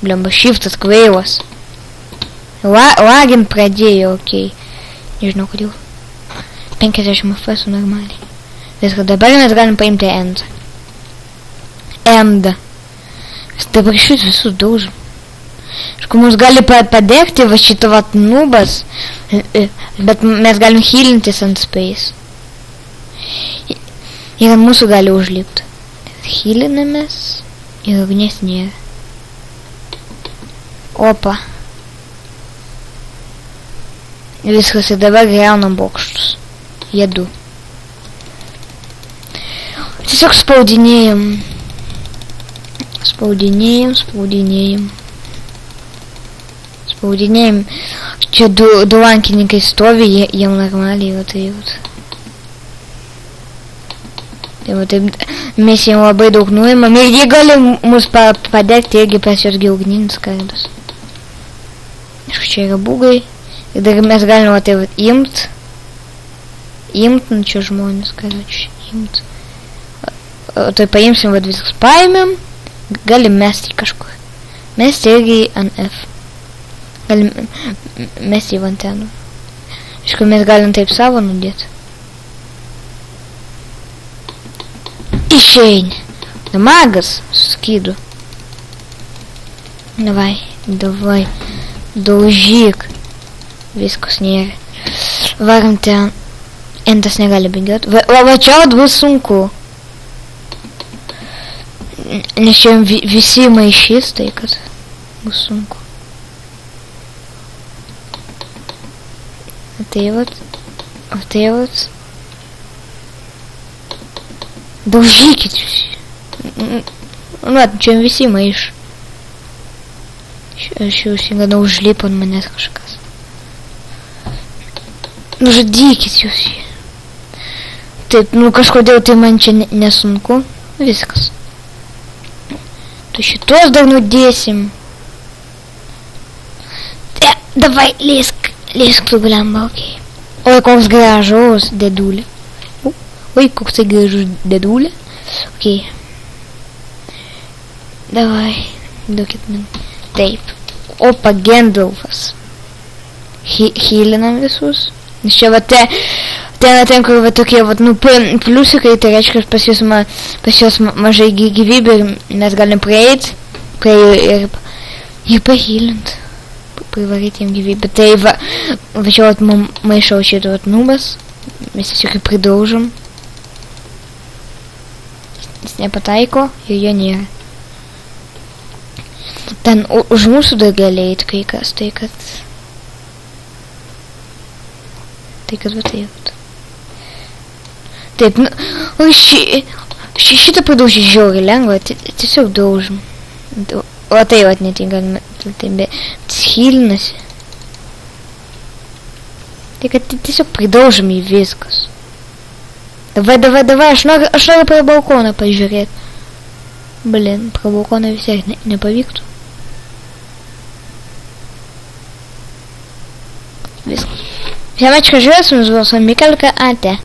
Blemba, shiftas kvailas. Lagint pradėjo, okei. Nežinau, kodėl. 50 FPS normaliai. Viską, dabar mes galim paimti End. Mes dabar šis visus daužom. Aišku, mums gali padegti va šitą vat nubas, bet mes galim healintis ant space. Ir ant mūsų gali užlipti. Healinamės ir ugnies nėra. Opa. Viskas, ir dabar griaunam bokštus. Jedu. Tiesiog spaudinėjam. Spaudinėjam. Čia du lankininkai stovi, jiem normaliai, va tai jau. Tai va taip, mes jiem labai daug nuimam ir jie gali mus padegti, irgi pas jos giugninis kardas. Aišku, čia yra bugai. Ir dar mes galime va taip imt. Nu čia žmonės, karoči, imt. O tai paimsim, va viskas paėmėm. Galim mesti kažkur. Mesti irgi ant F. Galim mesti į vanteną. Aišku, mes galim taip savo nudėti. Išeini. Magas su skydu. Davai. Daužyk. Viskas nėra. Varam ten. Entas negali bėgioti. Va čia bus sunku. Nes čia visi maišys, tai kad bus sunku. Tai vat. Daužykit jūs. Na, čia visi maiš. Aš jau gana užlipo ant manęs kažkas. Nužudykit jūs. Taip, nu kažkodėl tai man čia nesunku. Viskas. Tu šitos dar nudėsim. Davai, lėsk tu blemba, okei. Oi, koks gražus dėdulė. Oi, koks tai gražus dėdulė. Okei. Davai, duokit man. Taip. Opa, Gandalfas. Healinam visus. Nes čia va ten, kur va tokie, va, nu, pliusikai, tai reiškia, pas jos mažai gyvybė ir mes galim prieiti ir pahilint. Privaryti jam gyvybę. Tai va čia vat maišau šitą vat nubas. Mes tiesiog pridaužom. Jis nepataiko ir jo nėra. Ten už mūsų dar gali eit kai kas, tai kad va taip. Taip, nu, šitą pridaužį žiauriai lengva, tiesiog daužom. O tai vat netinka, bet hilinasi. Tai kad tiesiog pridaužom į viskas. Davai, aš noriu prie balkoną pažiūrėti. Blin, prie balkoną vis tiek nepavyktų. Viskas. Всем очка живет, с вами Микалька, Ате.